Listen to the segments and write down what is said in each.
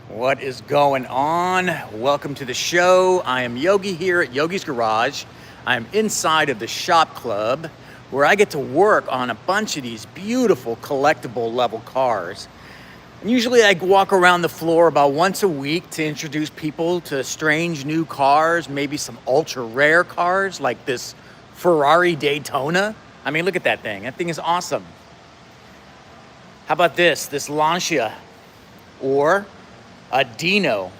What is going on? Welcome to the show. I am Yogi here at Yogi's Garage. I'm inside of the shop club where I get to work on a bunch of these beautiful collectible level cars. And usually I walk around the floor about once a week to introduce people to strange new cars, maybe some ultra rare cars like this Ferrari Daytona. I mean, look at that thing. That thing is awesome. How about this Lancia or a Dino?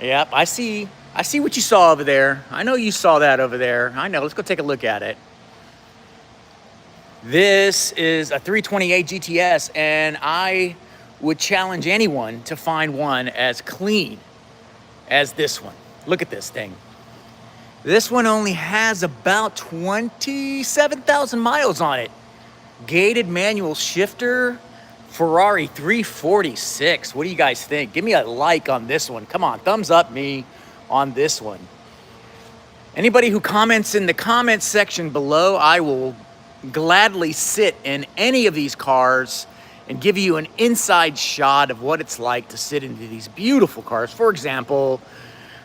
Yep, I see what you saw over there. I know you saw that over there. I know, let's go take a look at it. This is a 328 GTS, and I would challenge anyone to find one as clean as this one. Look at this thing. This one only has about 27,000 miles on it. Gated manual shifter, Ferrari 346. What do you guys think? Give me a like on this one. Come on, thumbs up me on this one. Anybody who comments in the comments section below, I will gladly sit in any of these cars and give you an inside shot of what it's like to sit into these beautiful cars. For example,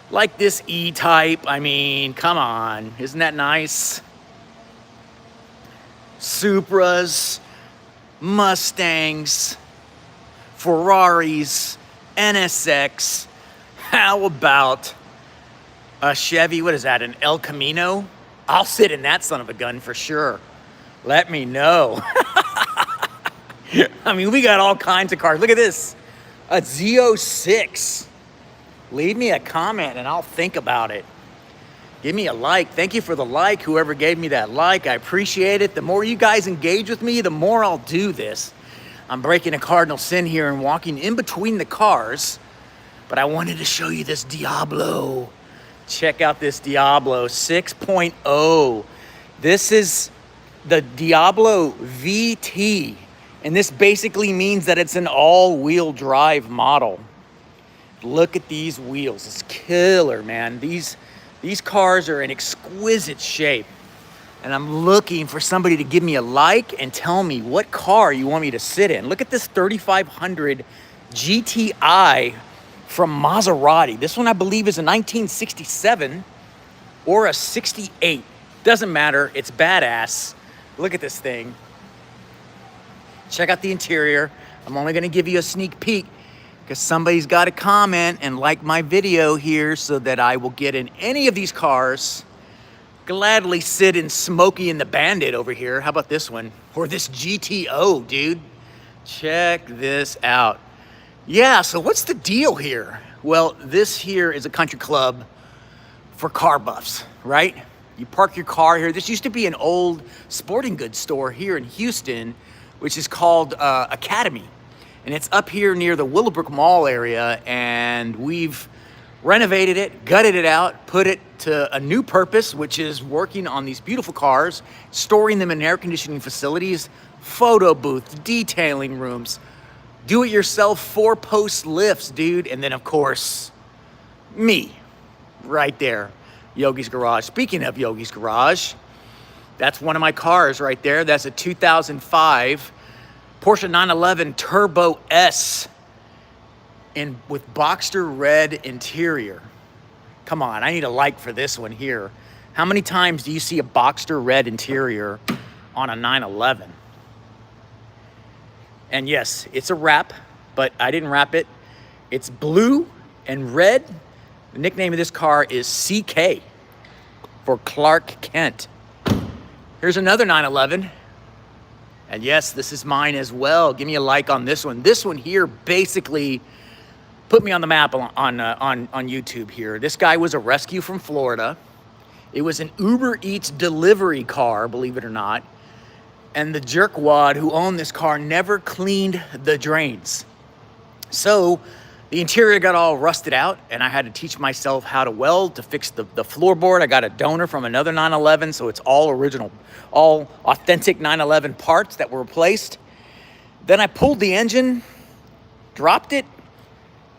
like this E-Type. I mean, come on, isn't that nice? Supras, Mustangs, Ferraris, NSX. How about a Chevy? What is that, an El Camino? I'll sit in that son of a gun for sure. Let me know. I mean, we got all kinds of cars. Look at this, a Z06. Leave me a comment and I'll think about it. Give me a like. Thank you for the like, whoever gave me that like. I appreciate it. The more you guys engage with me, the more I'll do this. I'm breaking a cardinal sin here and walking in between the cars, but I wanted to show you this Diablo. Check out this Diablo 6.0. This is the Diablo VT, and this basically means that it's an all-wheel drive model. Look at these wheels. It's killer, man. These cars are in exquisite shape, and I'm looking for somebody to give me a like and tell me what car you want me to sit in. Look at this 3500 GTI from Maserati. This one I believe is a 1967 or a 68. Doesn't matter, it's badass. Look at this thing. Check out the interior. I'm only gonna give you a sneak peek because somebody's got to comment and like my video here so that I will get in any of these cars. Gladly sit in Smokey and the Bandit over here. How about this one? Or this GTO, dude. Check this out. Yeah, so what's the deal here? Well, this here is a country club for car buffs, right? You park your car here. This used to be an old sporting goods store here in Houston, which is called Academy. And it's up here near the Willowbrook Mall area, and we've renovated it, gutted it out, put it to a new purpose, which is working on these beautiful cars, storing them in air conditioning facilities, photo booth, detailing rooms, do-it-yourself 4-post lifts, dude. And then, of course, me, right there, Yogi's Garage. Speaking of Yogi's Garage, that's one of my cars right there. That's a 2005 Porsche 911 Turbo S with Boxster red interior. Come on, I need a like for this one here. How many times do you see a Boxster red interior on a 911? And yes, it's a wrap, but I didn't wrap it. It's blue and red. The nickname of this car is CK for Clark Kent. Here's another 911. And yes, this is mine as well. Give me a like on this one. This one here basically put me on the map on YouTube here. This guy was a rescue from Florida. It was an Uber Eats delivery car, believe it or not. And the jerkwad who owned this car never cleaned the drains. So the interior got all rusted out, and I had to teach myself how to weld to fix the floorboard. I got a donor from another 911, so it's all original, all authentic 911 parts that were replaced. Then I pulled the engine, dropped it,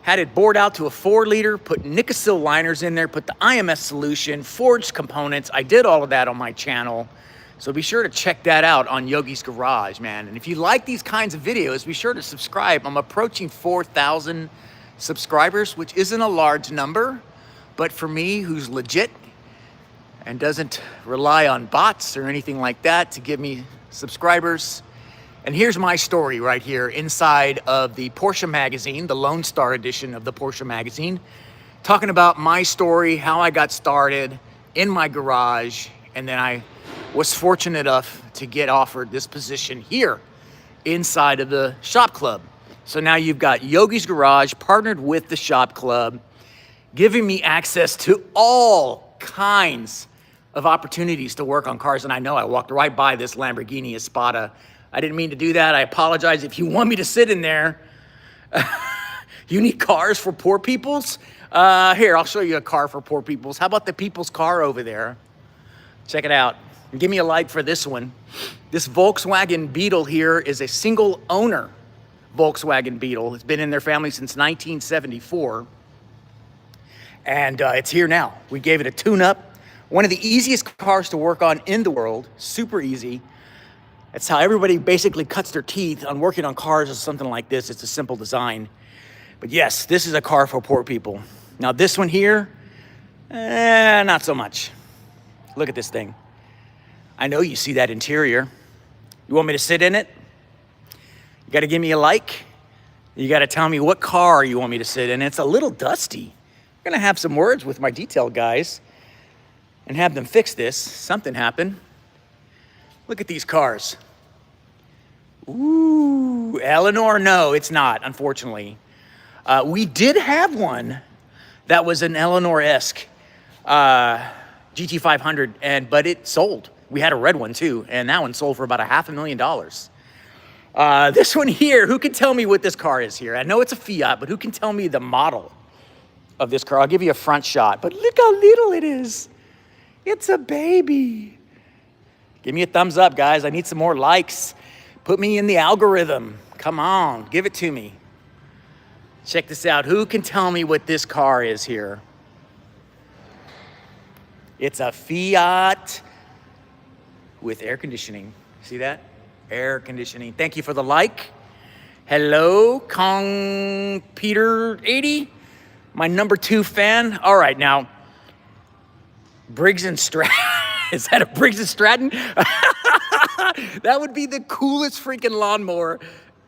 had it bored out to a 4-liter, put Nicosil liners in there, put the IMS solution, forged components. I did all of that on my channel. So be sure to check that out on Yogi's Garage, man. And if you like these kinds of videos, be sure to subscribe. I'm approaching 4,000 subscribers, which isn't a large number, but for me, who's legit and doesn't rely on bots or anything like that to give me subscribers. And here's my story right here inside of the Porsche magazine, the Lone Star edition of the Porsche magazine, talking about my story, how I got started in my garage, and then I was fortunate enough to get offered this position here inside of the shop club. So now you've got Yogi's Garage partnered with the shop club, giving me access to all kinds of opportunities to work on cars. And I know I walked right by this Lamborghini Islero. I didn't mean to do that. I apologize. If you want me to sit in there, you need cars for poor peoples? Here, I'll show you a car for poor peoples. How about the people's car over there? Check it out. And give me a like for this one. This Volkswagen Beetle here is a single owner Volkswagen Beetle. It's been in their family since 1974. And it's here now. We gave it a tune-up. One of the easiest cars to work on in the world, super easy. That's how everybody basically cuts their teeth on working on cars or something like this. It's a simple design. But yes, this is a car for poor people. Now this one here, not so much. Look at this thing. I know you see that interior. You want me to sit in it? You gotta give me a like. You gotta tell me what car you want me to sit in. It's a little dusty. I'm gonna have some words with my detail guys and have them fix this. Something happened. Look at these cars. Ooh, Eleanor, no, it's not, unfortunately. We did have one that was an Eleanor-esque GT500, but it sold. We had a red one too, and that one sold for about $500,000. This one here, who can tell me what this car is here? I know it's a Fiat, but who can tell me the model of this car? I'll give you a front shot, but look how little it is. It's a baby. Give me a thumbs up, guys. I need some more likes. Put me in the algorithm. Come on, give it to me. Check this out. Who can tell me what this car is here? It's a Fiat with air conditioning. See that? Air conditioning. Thank you for the like. Hello, Kong Peter 80, my #2 fan. All right, now, Briggs and Stratton. Is that a Briggs and Stratton? That would be the coolest freaking lawnmower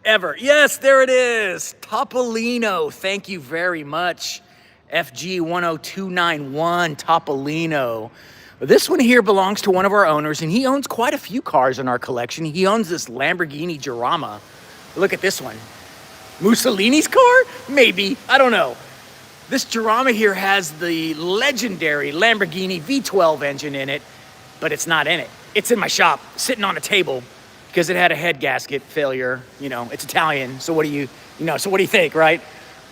ever. Yes, there it is. Topolino. Thank you very much. FG10291 Topolino. This one here belongs to one of our owners, and he owns quite a few cars in our collection. He owns this Lamborghini Girama. Look at this one. Mussolini's car? Maybe. I don't know. This Girama here has the legendary Lamborghini V12 engine in it, but it's not in it. It's in my shop, sitting on a table, because it had a head gasket failure. You know, it's Italian, so what do you think, right?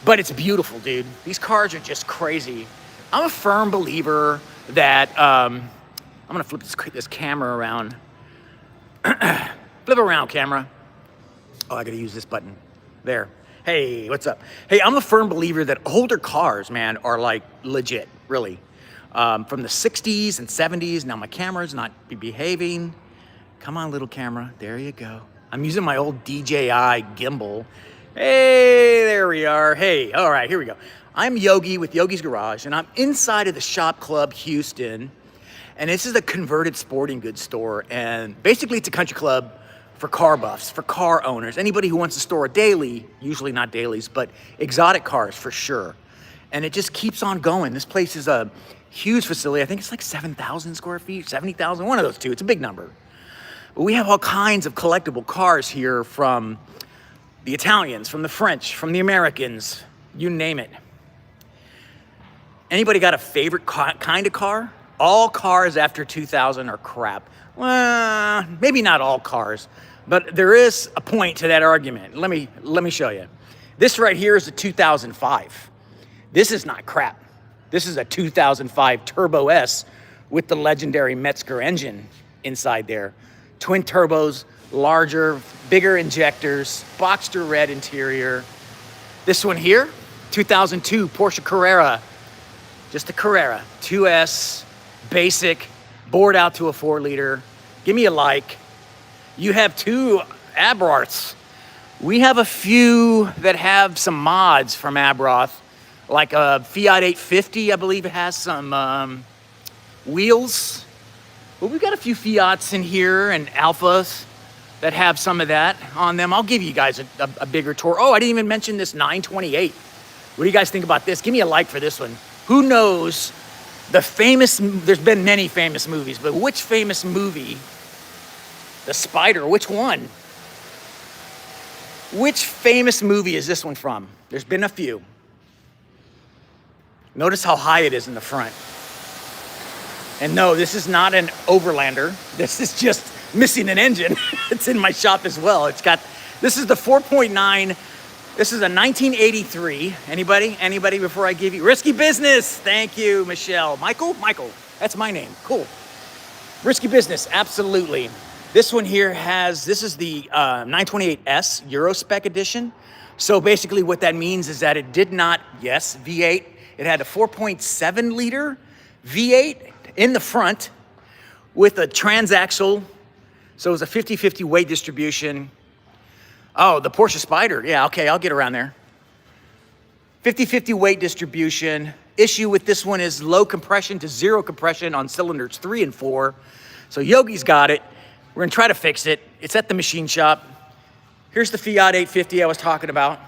But it's beautiful, dude. These cars are just crazy. I'm a firm believer that, I'm gonna flip this camera around. Flip around, camera. Oh, I gotta use this button. There. Hey, what's up? Hey, I'm a firm believer that older cars, man, are like legit, really. From the 60s and 70s, now my camera's not behaving. Come on, little camera, there you go. I'm using my old DJI gimbal. Hey, there we are. Hey, all right, here we go. I'm Yogi with Yogi's Garage, and I'm inside of the Shop Club Houston, and this is a converted sporting goods store, and basically it's a country club for car buffs, for car owners, anybody who wants to store a daily, usually not dailies, but exotic cars for sure. And it just keeps on going. This place is a huge facility. I think it's like 7,000 square feet, 70,000, one of those two. It's a big number. But we have all kinds of collectible cars here, from the Italians, from the French, from the Americans, you name it. Anybody got a favorite kind of car? All cars after 2000 are crap. Well, maybe not all cars, but there is a point to that argument. Let me show you. This right here is a 2005. This is not crap. This is a 2005 Turbo S with the legendary Metzger engine inside there. Twin turbos, larger, bigger injectors, Boxster red interior. This one here, 2002 Porsche Carrera. Just a Carrera, 2S, basic, bored out to a 4-liter. Give me a like. You have two Abarths. We have a few that have some mods from Abroth, like a Fiat 850, I believe it has some wheels. But we've got a few Fiats in here and Alphas that have some of that on them. I'll give you guys a bigger tour. Oh, I didn't even mention this 928. What do you guys think about this? Give me a like for this one. Who knows the famous, there's been many famous movies, but which famous movie, the Spider, which one? Which famous movie is this one from? There's been a few. Notice how high it is in the front. And no, this is not an Overlander. This is just missing an engine. It's in my shop as well. It's got, this is the 4.9. This is a 1983. Anybody before I give you? Risky Business. Thank you, Michelle. Michael, that's my name. Cool. Risky Business, absolutely. This one here has, this is the 928S Euro Spec Edition. So basically what that means is that it did not, yes, V8. It had a 4.7 liter V8 in the front with a transaxle. So it was a 50-50 weight distribution. Oh, the Porsche Spider. Yeah, okay, I'll get around there. 50-50 weight distribution. Issue with this one is low compression to zero compression on cylinders 3 and 4. So Yogi's got it. We're gonna try to fix it. It's at the machine shop. Here's the Fiat 850 I was talking about.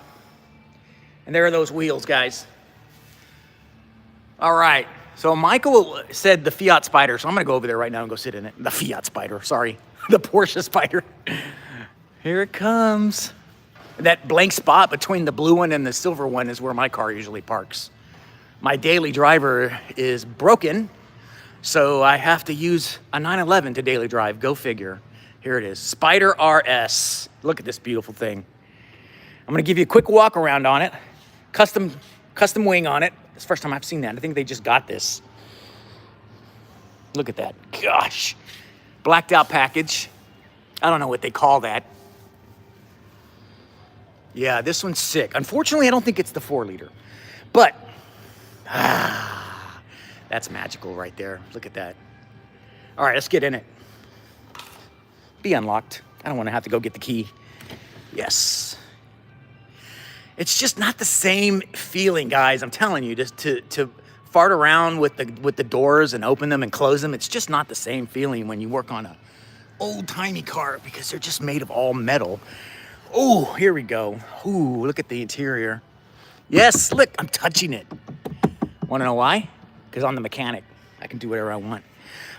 And there are those wheels, guys. All right, so Michael said the Fiat Spider, so I'm gonna go over there right now and go sit in it. The Fiat Spider, sorry. The Porsche Spider. Here it comes. That blank spot between the blue one and the silver one is where my car usually parks. My daily driver is broken, so I have to use a 911 to daily drive. Go figure. Here it is, Spider RS. Look at this beautiful thing. I'm gonna give you a quick walk around on it. Custom wing on it. It's the first time I've seen that. I think they just got this. Look at that, gosh. Blacked out package. I don't know what they call that. Yeah, this one's sick. Unfortunately, I don't think it's the 4 liter, but that's magical right there. Look at that. All right, let's get in it. Be unlocked. I don't want to have to go get the key. Yes. It's just not the same feeling, guys. I'm telling you, just to fart around with the doors and open them and close them. It's just not the same feeling when you work on a old-timey car because they're just made of all metal. Oh, here we go. Ooh, look at the interior. Yes, look, I'm touching it. Want to know why? Because I'm the mechanic. I can do whatever I want.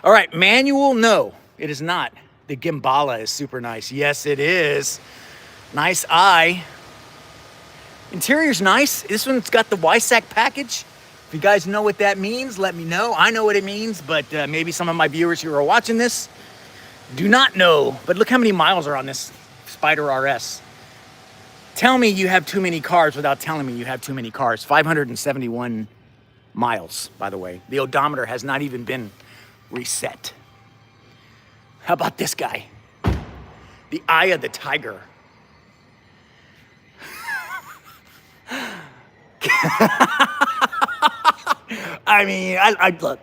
All right, manual, no, it is not. The Gimbala is super nice. Yes, it is. Nice eye. Interior's nice. This one's got the YSAC package. If you guys know what that means, let me know. I know what it means, but maybe some of my viewers who are watching this do not know. But look how many miles are on this Spider RS. Tell me you have too many cars without telling me you have too many cars. 571 miles, by the way. The odometer has not even been reset. How about this guy? The Eye of the Tiger. I mean, look,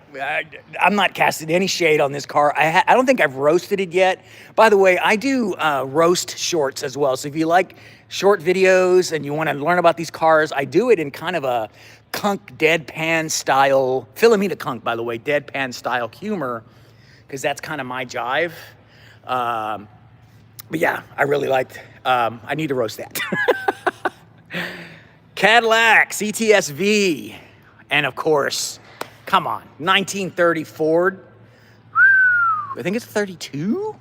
I'm not casting any shade on this car. I don't think I've roasted it yet. By the way, I do roast shorts as well. So if you like short videos and you want to learn about these cars, I do it in kind of a kunk deadpan style, Philomena kunk, by the way, deadpan style humor, because that's kind of my jive. But yeah, I really liked, I need to roast that. Cadillac CTS-V. And of course, come on, 1930 Ford. I think it's 32.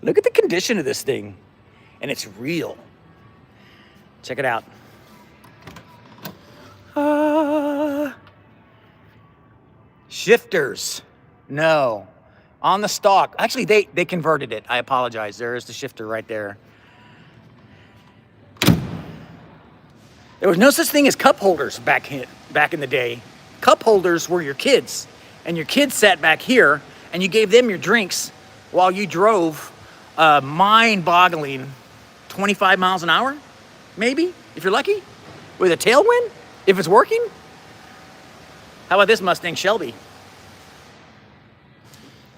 Look at the condition of this thing. And it's real. Check it out. Shifters. No. On the stock. Actually, they converted it. I apologize. There is the shifter right there. There was no such thing as cup holders back in the day. Cup holders were your kids, and your kids sat back here, and you gave them your drinks while you drove mind-boggling 25 miles an hour, maybe, if you're lucky, with a tailwind, if it's working. How about this Mustang Shelby?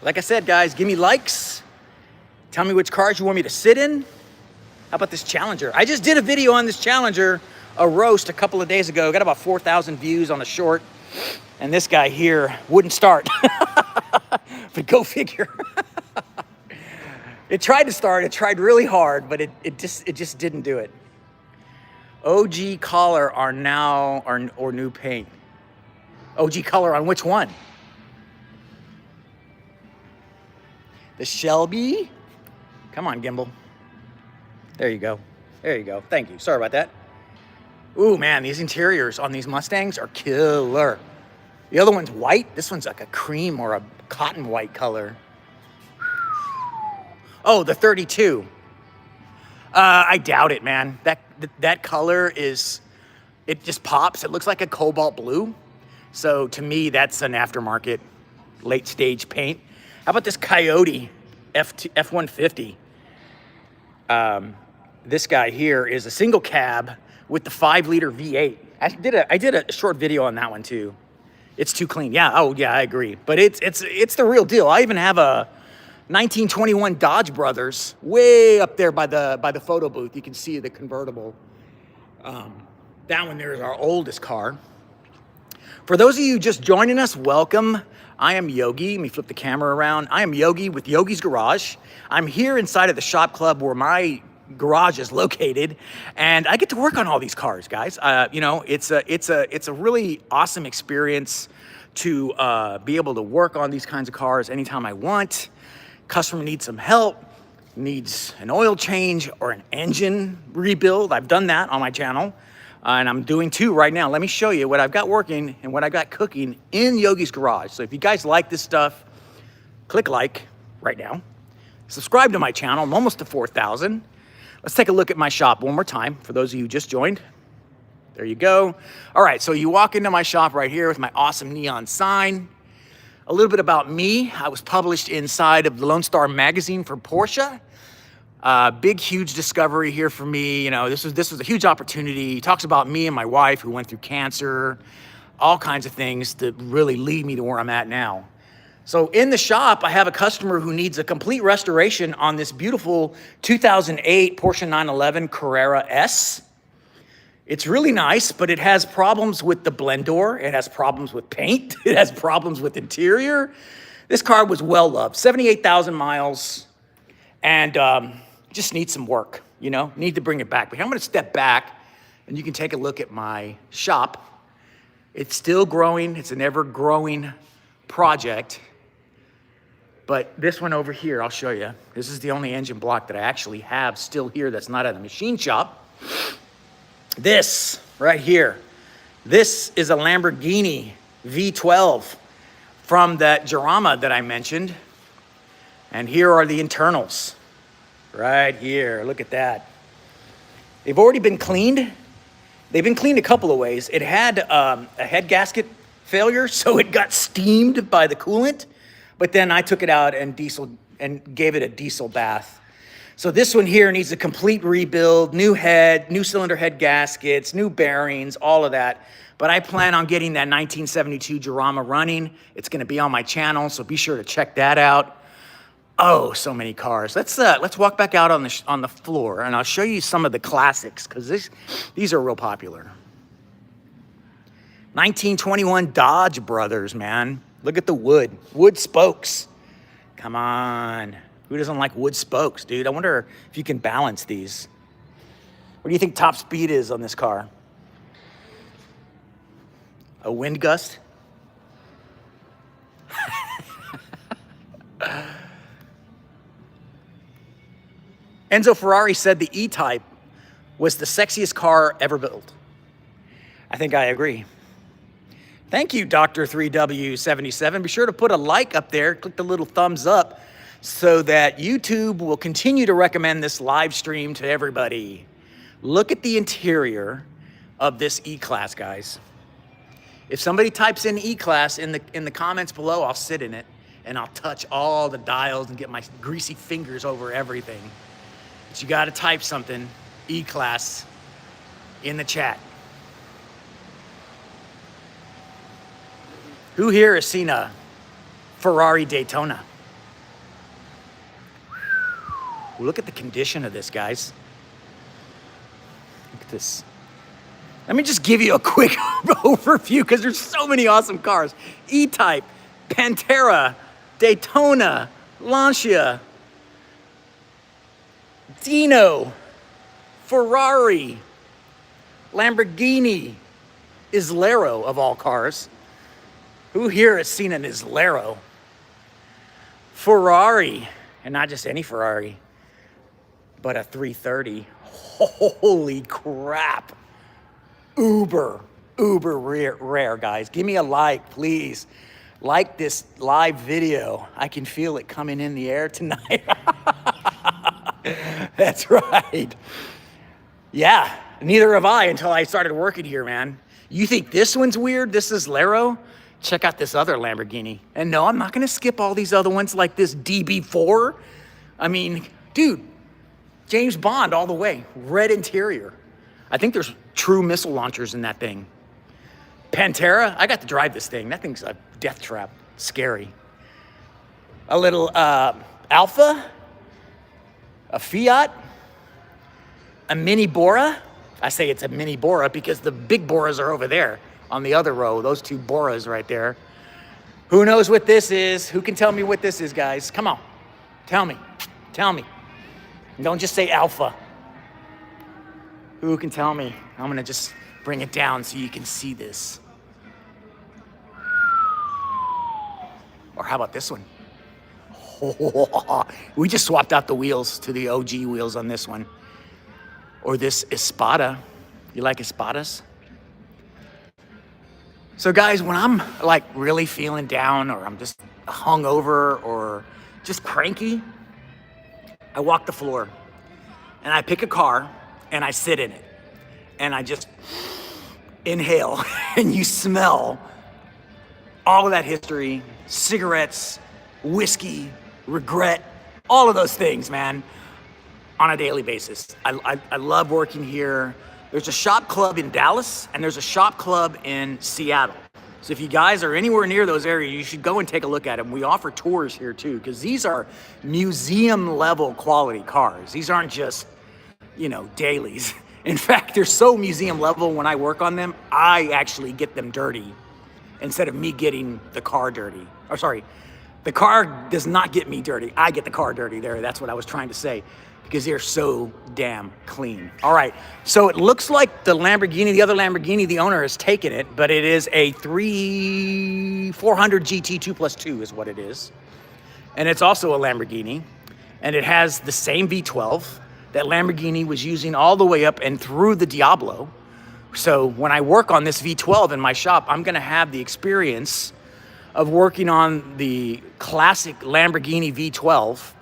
Like I said, guys, give me likes. Tell me which cars you want me to sit in. How How about this Challenger? I just did a video on this Challenger, a roast a couple of days ago. Got about 4,000 views on a short. And this guy here wouldn't start. But go figure. It tried to start, it tried really hard, but it just didn't do it. OG color are now, or new paint. OG color on which one? The Shelby? Come on, gimbal. There you go. There you go. Thank you. Sorry about that. Ooh, man, these interiors on these Mustangs are killer. The other one's white. This one's like a cream or a cotton white color. Oh, the 32. I doubt it, man. That color is, it just pops. It looks like a cobalt blue. So to me, that's an aftermarket late stage paint. How about this Coyote F-150? This guy here is a single cab with the 5-liter V8. I did a short video on that one too. It's too clean. Yeah. Oh yeah, I agree. But it's the real deal. I even have a 1921 Dodge Brothers way up there by the photo booth. You can see the convertible. That one there is our oldest car. For those of you just joining us, welcome. I am Yogi. Let me flip the camera around. I am Yogi with Yogi's Garage. I'm here inside of the shop club where my garage is located, and I get to work on all these cars, guys. You know, it's a really awesome experience to be able to work on these kinds of cars anytime I want. Customer needs some help, needs an oil change or an engine rebuild. I've done that on my channel, and I'm doing 2 right now. Let me show you what I've got working and what I've got cooking in Yogi's Garage. So if you guys like this stuff, click like right now. Subscribe to my channel. I'm almost to 4,000. Let's take a look at my shop one more time for those of you who just joined. There you go. All right, so you walk into my shop right here with my awesome neon sign. A little bit about me. I was published inside of the Lone Star magazine for Porsche. Big, huge discovery here for me. You know, this was a huge opportunity. He talks about me and my wife who went through cancer, all kinds of things that really lead me to where I'm at now. So in the shop, I have a customer who needs a complete restoration on this beautiful 2008 Porsche 911 Carrera S. It's really nice, but it has problems with the blend door. It has problems with paint. It has problems with interior. This car was well loved, 78,000 miles, and just needs some work, you know, need to bring it back. But I'm gonna step back and you can take a look at my shop. It's still growing. It's an ever-growing project. But this one over here, I'll show you. This is the only engine block that I actually have still here that's not at the machine shop. This right here, this is a Lamborghini V12 from that Jarama that I mentioned. And here are the internals right here. Look at that. They've already been cleaned. They've been cleaned a couple of ways. It had a head gasket failure, so it got steamed by the coolant. But then I took it out and gave it a diesel bath. So this one here needs a complete rebuild, new head, new cylinder head gaskets, new bearings, all of that. But I plan on getting that 1972 Jarama running. It's gonna be on my channel, so be sure to check that out. Oh, so many cars. Let's walk back out on the floor, and I'll show you some of the classics, because these are real popular. 1921 Dodge Brothers, man. Look at the wood spokes. Come on. Who doesn't like wood spokes, dude? I wonder if you can balance these. What do you think top speed is on this car? A wind gust? Enzo Ferrari said the E-Type was the sexiest car ever built. I think I agree. Thank you, Dr. 3W77. Be sure to put a like up there, click the little thumbs up so that YouTube will continue to recommend this live stream to everybody. Look at the interior of this E-Class, guys. If somebody types in E-Class in the comments below, I'll sit in it and I'll touch all the dials and get my greasy fingers over everything. But you gotta type something, E-Class, in the chat. Who here has seen a Ferrari Daytona? Look at the condition of this, guys. this. Let me just give you a quick overview because there's so many awesome cars. E-Type, Pantera, Daytona, Lancia, Dino, Ferrari, Lamborghini, Islero of all cars. Who here has seen an Islero? Ferrari, and not just any Ferrari, but a 330. Holy crap. Uber rare, guys. Give me a like, please. Like this live video. I can feel it coming in the air tonight. That's right. Yeah, neither have I until I started working here, man. You think this one's weird? This is Islero? Check out this other Lamborghini. And no, I'm not gonna skip all these other ones like this DB4. I mean, dude, James Bond all the way. Red interior. I think there's true missile launchers in that thing. Pantera, I got to drive this thing. That thing's a death trap. Scary. A little Alpha, a Fiat, a Mini Bora. I say it's a Mini Bora because the big Boras are over there on the other row. Those two Boras right there. Who knows what this is? Who can tell me what this is, guys? Come on. Tell me. Tell me. Don't just say Alpha. Who can tell me? I'm gonna just bring it down so you can see this. Or how about this one? We just swapped out the wheels to the OG wheels on this one. Or this Espada. You like Espadas? So guys, when I'm like really feeling down or I'm just hungover or just cranky, I walk the floor and I pick a car and I sit in it and I just inhale and you smell all of that history, cigarettes, whiskey, regret, all of those things, man, on a daily basis. I love working here. There's a shop club in Dallas and there's a shop club in Seattle. So if you guys are anywhere near those areas, you should go and take a look at them. We offer tours here too, because these are museum level quality cars. These aren't just, you know, dailies. In fact, they're so museum level when I work on them, I actually get them dirty instead of me getting the car dirty. Or sorry, the car does not get me dirty. I get the car dirty there. That's what I was trying to say, because they're so damn clean. All right, so it looks like the Lamborghini, the other Lamborghini, the owner has taken it, but it is a 400 GT 2+2 is what it is. And it's also a Lamborghini, and it has the same V12 that Lamborghini was using all the way up and through the Diablo. So when I work on this V12 in my shop, I'm gonna have the experience of working on the classic Lamborghini V12,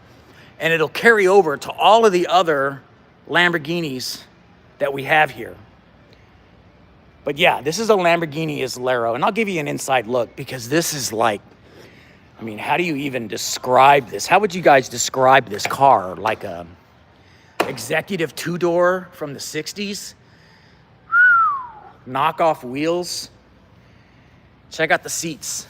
and it'll carry over to all of the other Lamborghinis that we have here. But yeah, this is a Lamborghini Islero, and I'll give you an inside look because this is like, I mean, how do you even describe this? How would you guys describe this car? Like a executive two-door from the 60s? Knockoff wheels. Check out the seats.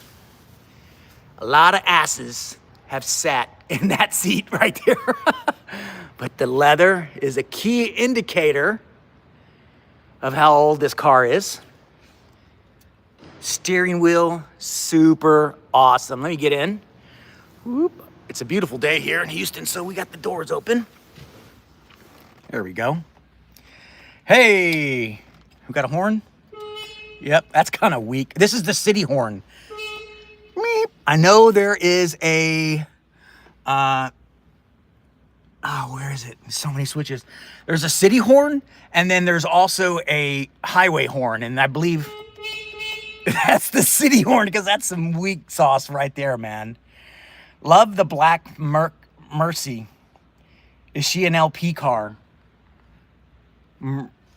A lot of asses have sat in that seat right there. But the leather is a key indicator of how old this car is. Steering wheel, super awesome. Let me get in. Whoop. It's a beautiful day here in Houston, so we got the doors open. There we go. Hey, who got a horn? Yep, that's kind of weak. This is the city horn. Meep. I know there is a, where is it? So many switches. There's a city horn, and then there's also a highway horn, and I believe that's the city horn because that's some weak sauce right there, man. Love the black Mercy. Is she an LP car?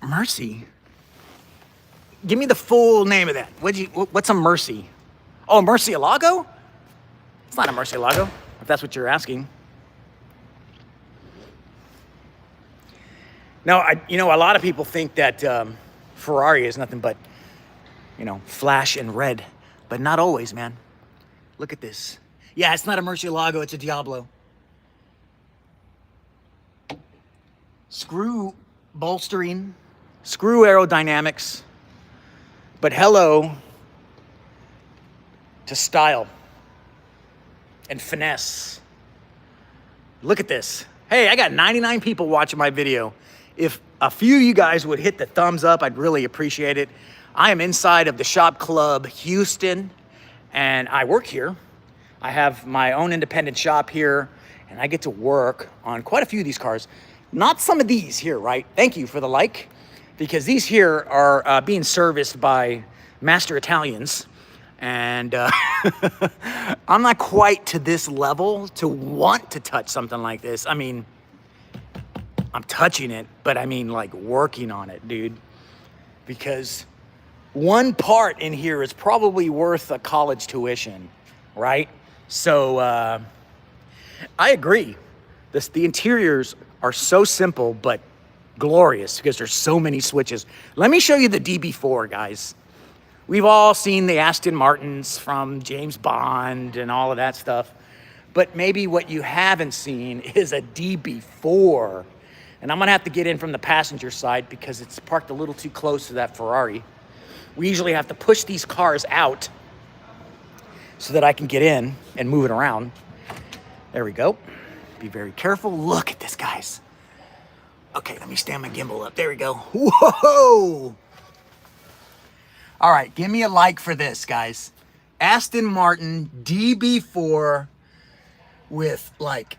Mercy? Give me the full name of that. What's a Mercy? Oh, Murcielago? It's not a Murcielago, if that's what you're asking. No, you know, a lot of people think that Ferrari is nothing but, you know, flash and red, but not always, man. Look at this. Yeah, it's not a Murcielago, it's a Diablo. Screw bolstering, Screw aerodynamics, but hello to style and finesse. Look at this. Hey, I got 99 people watching my video. If a few of you guys would hit the thumbs up, I'd really appreciate it. I am inside of the Shop Club Houston, and I work here. I have my own independent shop here, and I get to work on quite a few of these cars. Not some of these here, right? Thank you for the like, because these here are being serviced by master Italians, and I'm not quite to this level to want to touch something like this. I mean, I'm touching it, but I mean like working on it, dude, because one part in here is probably worth a college tuition, right? So I agree. The interiors are so simple, but glorious because there's so many switches. Let me show you the DB4, guys. We've all seen the Aston Martins from James Bond and all of that stuff, but maybe what you haven't seen is a DB4. And I'm gonna have to get in from the passenger side because it's parked a little too close to that Ferrari. We usually have to push these cars out so that I can get in and move it around. There we go. Be very careful. Look at this, guys. Okay, let me stand my gimbal up. There we go. Whoa! All right, give me a like for this, guys. Aston Martin DB4 with like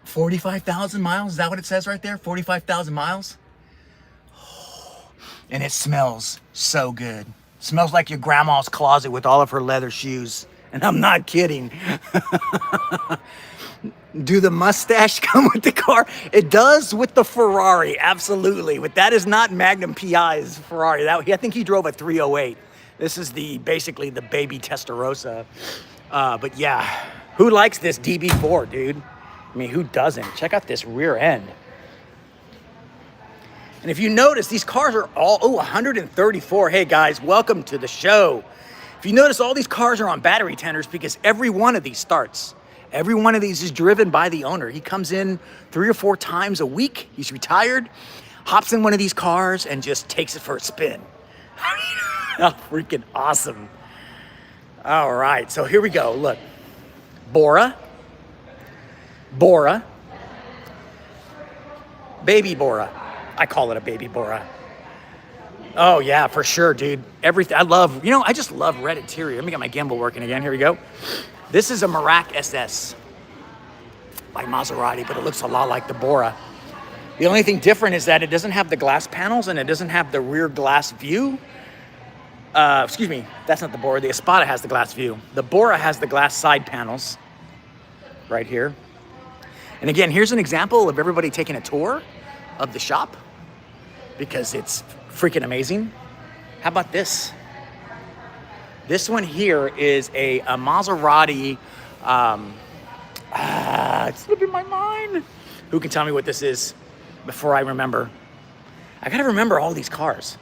45,000 miles. Is that what it says right there? 45,000 miles. And it smells so good. Smells like your grandma's closet with all of her leather shoes. And I'm not kidding. Do the mustache come with the car? It does with the Ferrari, absolutely. But that is not Magnum PI's Ferrari. I think he drove a 308. This is basically the baby Testarossa. But yeah, who likes this DB4, dude? I mean, who doesn't? Check out this rear end. And if you notice, these cars are all, 134. Hey guys, welcome to the show. If you notice, all these cars are on battery tenders because every one of these starts. Every one of these is driven by the owner. He comes in 3 or 4 times a week. He's retired, hops in one of these cars and just takes it for a spin. How freaking awesome. All right, so here we go. Look, Bora, baby Bora. I call it a baby Bora. Oh yeah, for sure, dude. Everything, I just love red interior. Let me get my gimbal working again. Here we go. This is a Merak SS by Maserati, but it looks a lot like the Bora. The only thing different is that it doesn't have the glass panels and it doesn't have the rear glass view. Excuse me, that's not the Bora. The Espada has the glass view. The Bora has the glass side panels right here. And again, here's an example of everybody taking a tour of the shop because it's freaking amazing. How about this? This one here is a Maserati. It's slipping my mind. Who can tell me what this is before I remember? I gotta remember all these cars.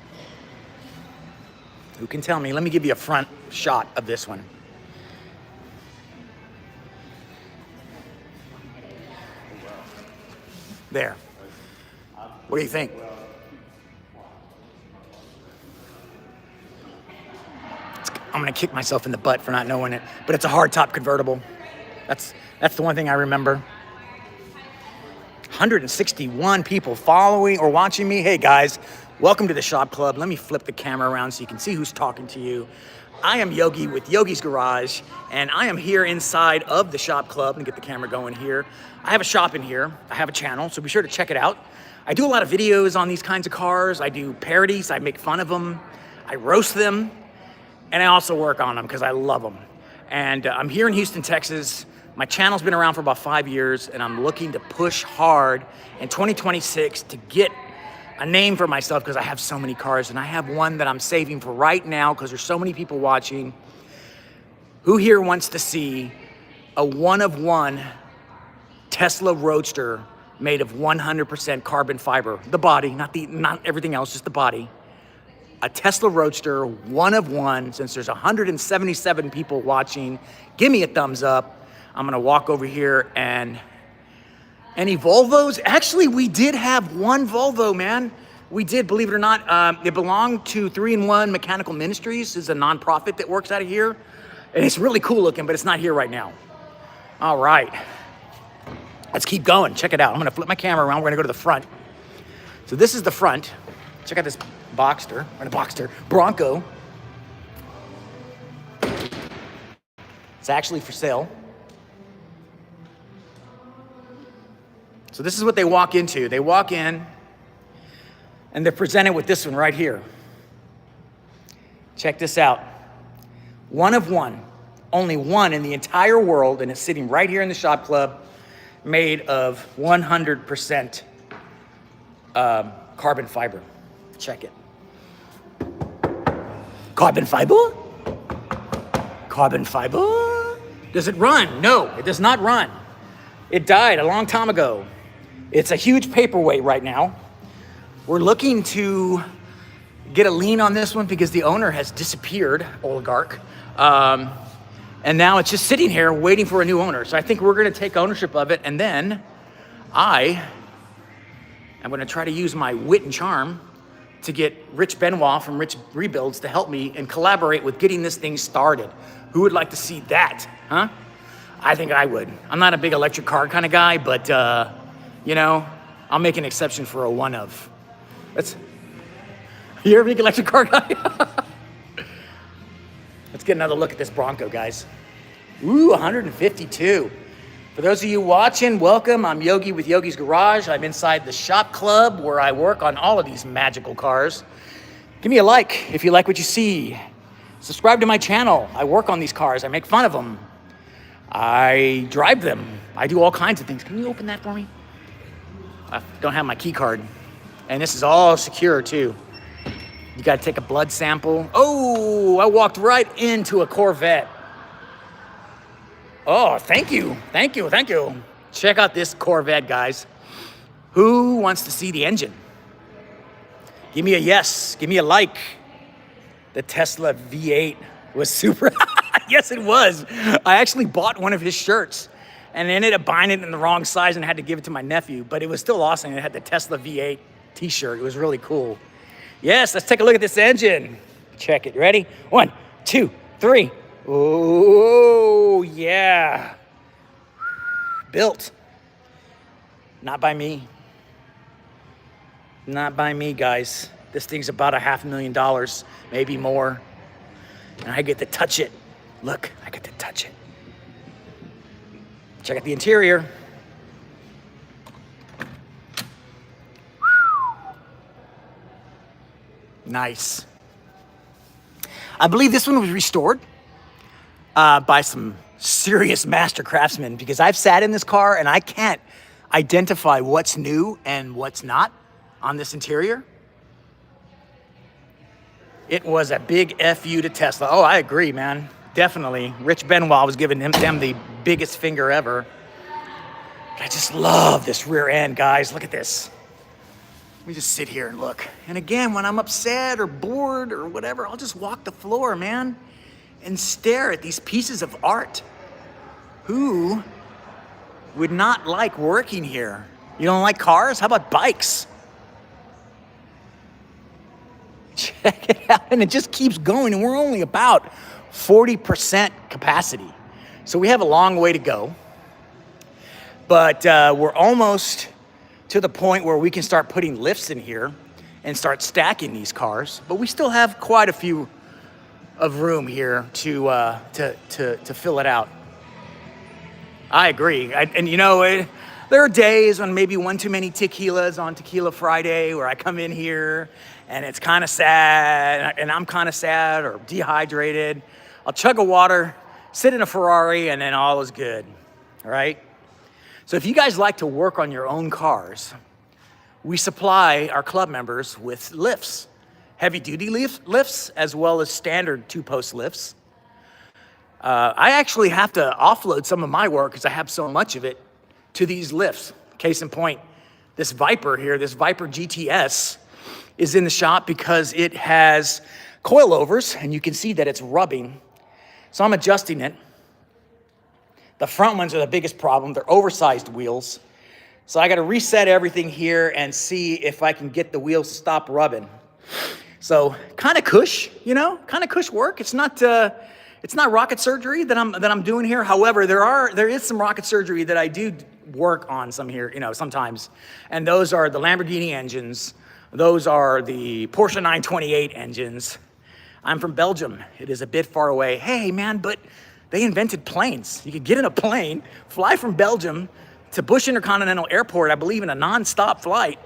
Who can tell me? Let me give you a front shot of this one. There. What do you think? I'm gonna kick myself in the butt for not knowing it, but it's a hardtop convertible. That's the one thing I remember. 161 people following or watching me. Hey guys, welcome to the Shop Club. Let me flip the camera around so you can see who's talking to you. I am Yogi with Yogi's Garage, and I am here inside of the Shop Club. And get the camera going here. I have a shop in here. I have a channel, so be sure to check it out. I do a lot of videos on these kinds of cars. I do parodies. I make fun of them. I roast them. And I also work on them because I love them. And I'm here in Houston, Texas. My channel's been around for about 5 years, and I'm looking to push hard in 2026 to get a name for myself because I have so many cars. And I have one that I'm saving for right now because there's so many people watching. Who here wants to see a one-of-one Tesla Roadster made of 100% carbon fiber? The body, not everything else, just the body. A Tesla Roadster, one of one. Since there's 177 people watching, give me a thumbs up. I'm gonna walk over here and any Volvos? Actually, we did have one Volvo, man. We did, believe it or not. It belonged to 3-in-1 Mechanical Ministries. It's a nonprofit that works out of here. And it's really cool looking, but it's not here right now. All right. Let's keep going. Check it out. I'm going to flip my camera around. We're going to go to the front. So this is the front. Check out this Bronco. It's actually for sale. So this is what they walk into. They walk in and they're presented with this one right here. Check this out. One of one, only one in the entire world, and it's sitting right here in the shop club, made of 100% carbon fiber. Check it. Carbon fiber? Carbon fiber? Does it run? No, it does not run. It died a long time ago. It's a huge paperweight right now. We're looking to get a lien on this one because the owner has disappeared, oligarch. And now it's just sitting here waiting for a new owner. So I think we're gonna take ownership of it, and then I'm gonna try to use my wit and charm to get Rich Benoit from Rich Rebuilds to help me and collaborate with getting this thing started. Who would like to see that, huh? I think I would. I'm not a big electric car kind of guy, but you know, I'll make an exception for a one of. You're a big electric car guy? Let's get another look at this Bronco, guys. Ooh, 152. For those of you watching, welcome. I'm Yogi with Yogi's Garage. I'm inside the shop club where I work on all of these magical cars. Give me a like if you like what you see. Subscribe to my channel. I work on these cars. I make fun of them. I drive them. I do all kinds of things. Can you open that for me? I don't have my key card. And this is all secure too. You gotta take a blood sample. Oh, I walked right into a Corvette. Oh, thank you. Check out this Corvette, guys. Who wants to see the engine? Give me a yes, give me a like. The Tesla V8 was super, yes it was. I actually bought one of his shirts and ended up buying it in the wrong size and had to give it to my nephew, but it was still awesome. It had the Tesla V8 t-shirt, it was really cool. Yes, let's take a look at this engine. Check it, ready? 1, 2, 3. Oh, yeah. Built. Not by me. Not by me, guys. This thing's about $500,000, maybe more. And I get to touch it. Look, I get to touch it. Check out the interior. Nice. I believe this one was restored by some serious master craftsmen because I've sat in this car and I can't identify what's new and what's not on this interior. It was a big FU to Tesla. Oh, I agree, man. Definitely. Rich Benoit was giving them the biggest finger ever. But I just love this rear end, guys. Look at this. Let me just sit here and look. And again, when I'm upset or bored or whatever, I'll just walk the floor, man, and stare at these pieces of art. Who would not like working here? You don't like cars? How about bikes? Check it out, and it just keeps going, and we're only about 40% capacity. So we have a long way to go, but we're almost to the point where we can start putting lifts in here and start stacking these cars, but we still have quite a few of room here to fill it out. I agree, and you know, there are days when maybe one too many tequilas on Tequila Friday where I come in here and it's kind of sad, and I'm kind of sad or dehydrated. I'll chug a water, sit in a Ferrari, and then all is good, all right? So if you guys like to work on your own cars, we supply our club members with lifts, heavy-duty lifts, as well as standard two-post lifts. I actually have to offload some of my work because I have so much of it to these lifts. Case in point, this Viper here, this Viper GTS, is in the shop because it has coilovers, and you can see that it's rubbing. So I'm adjusting it. The front ones are the biggest problem. They're oversized wheels. So I got to reset everything here and see if I can get the wheels to stop rubbing. So kind of cush, you know, kind of cush work. It's not rocket surgery that I'm doing here. However, there is some rocket surgery that I do work on some here, you know, sometimes. And those are the Lamborghini engines. Those are the Porsche 928 engines. I'm from Belgium. It is a bit far away. Hey man, but they invented planes. You could get in a plane, fly from Belgium to Bush Intercontinental Airport, I believe in a non-stop flight.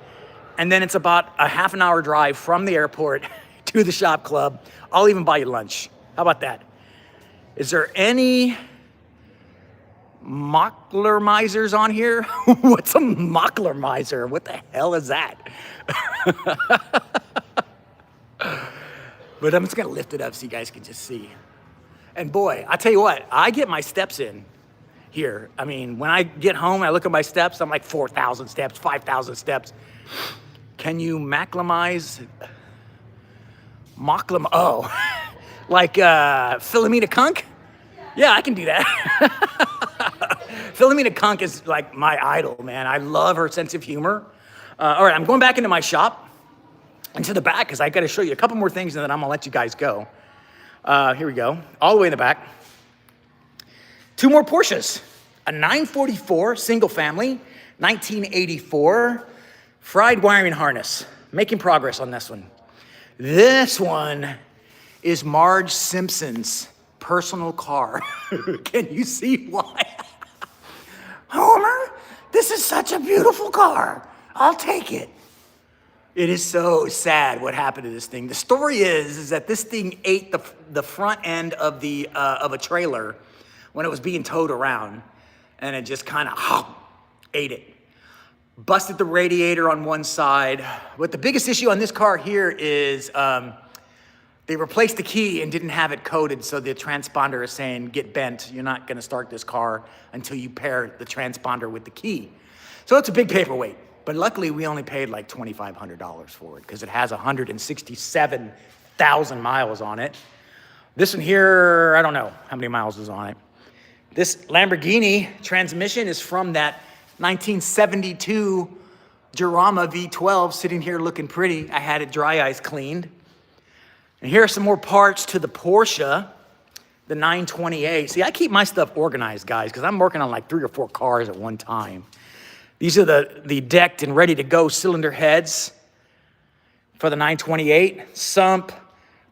And then it's about a half an hour drive from the airport to the shop club. I'll even buy you lunch. How about that? Is there any Mockler-misers on here? What's a Mockler-miser? What the hell is that? But I'm just gonna lift it up so you guys can just see. And boy, I tell you what, I get my steps in here. I mean, when I get home, I look at my steps, I'm like 4,000 steps, 5,000 steps. Can you Macklemize? Oh, like Philomena Kunk? Yeah, I can do that. Philomena Kunk is like my idol, man. I love her sense of humor. All right, I'm going back into my shop, into the back, because I got to show you a couple more things, and then I'm gonna let you guys go. Here we go, all the way in the back. Two more Porsches, a 944 single family, 1984, fried wiring harness. Making progress on this one. This one is Marge Simpson's personal car. Can you see why? Homer, this is such a beautiful car. I'll take it. It is so sad what happened to this thing. The story is that this thing ate the front end of a trailer when it was being towed around, and it just kind of ate it. Busted the radiator on one side. But the biggest issue on this car here is they replaced the key and didn't have it coded, so the transponder is saying, get bent. You're not gonna start this car until you pair the transponder with the key. So it's a big paperweight. But luckily, we only paid like $2,500 for it because it has 167,000 miles on it. This one here, I don't know how many miles is on it. This Lamborghini transmission is from that 1972 Jarama V12 sitting here looking pretty. I had it dry ice cleaned. And here are some more parts to the Porsche, the 928. See, I keep my stuff organized, guys, because I'm working on like 3 or 4 cars at one time. These are the decked and ready to go cylinder heads for the 928. Sump,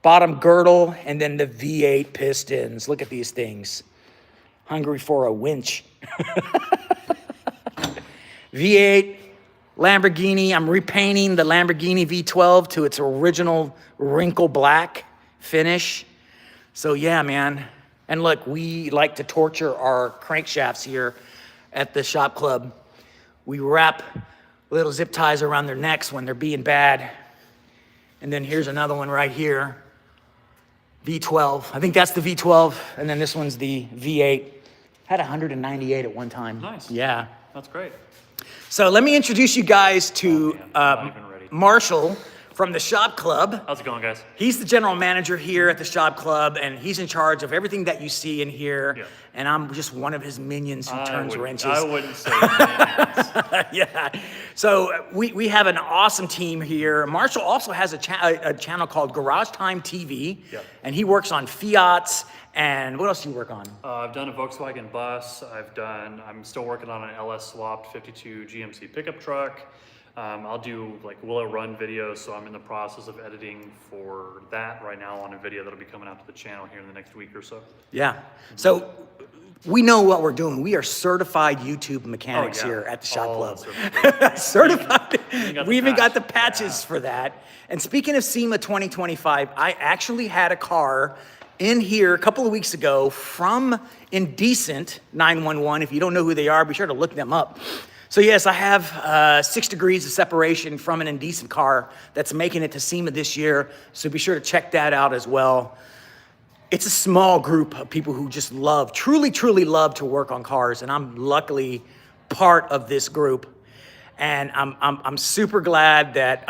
bottom girdle, and then the V8 pistons. Look at these things. Hungry for a winch. V8, Lamborghini. I'm repainting the Lamborghini V12 to its original wrinkle black finish. So yeah, man. And look, we like to torture our crankshafts here at the shop club. We wrap little zip ties around their necks when they're being bad. And then here's another one right here. V12. I think that's the V12. And then this one's the V8. Had 198 at one time. Nice. Yeah. That's great. So let me introduce you guys to Marshall from the shop club. How's it going, guys? He's the general manager here at the shop club, and he's in charge of everything that you see in here. Yeah. And I'm just one of his minions who turns wrenches. I wouldn't say minions. Yeah. So we have an awesome team here. Marshall also has a channel called Garage Time TV, yep. And he works on Fiats. And what else do you work on? I've done a Volkswagen bus. I'm still working on an LS swapped 52 GMC pickup truck. I'll do like will it run videos, so I'm in the process of editing for that right now on a video that'll be coming out to the channel here in the next week or so. Yeah. So we know what we're doing. We are certified YouTube mechanics here at the shop club. Certified. We even got the patches for that. And speaking of SEMA 2025, I actually had a car in here a couple of weeks ago from Indecent 911. If you don't know who they are, be sure to look them up. So yes, I have 6 degrees of separation from an Indecent car that's making it to SEMA this year. So be sure to check that out as well. It's a small group of people who just truly love to work on cars. And I'm luckily part of this group. And I'm super glad that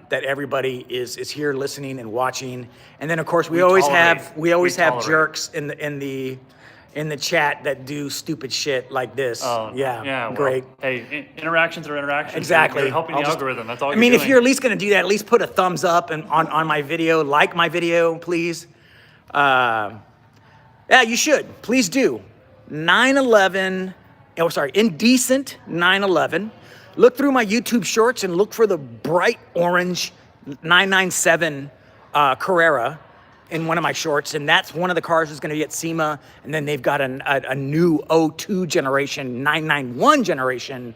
that everybody is here listening and watching. And then of course we always have jerks in the in the chat that do stupid shit like this. Oh, yeah, well, great. Hey, interactions are interactions. Exactly. You're helping the algorithm. That's all I you're mean, doing. if you're at least gonna do that, at least put a thumbs up and on my video, like my video, please. Yeah, you should. Please do. 911, oh, sorry, indecent 911. Look through my YouTube shorts and look for the bright orange 997 Carrera in one of my shorts. And that's one of the cars that's gonna be at SEMA. And then they've got a new 02 generation, 991 generation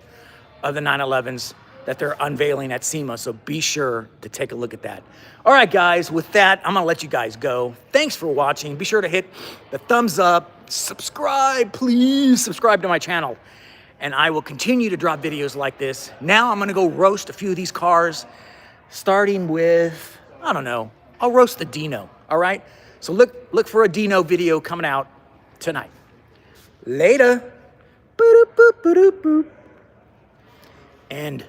of the 911s that they're unveiling at SEMA. So be sure to take a look at that. All right, guys, with that, I'm gonna let you guys go. Thanks for watching. Be sure to hit the thumbs up, subscribe, please subscribe to my channel. And I will continue to drop videos like this. Now I'm gonna go roast a few of these cars, starting with, I don't know, I'll roast the Dino, all right? So look for a Dino video coming out tonight. Later. Boop, boop, boop, boop, boop. And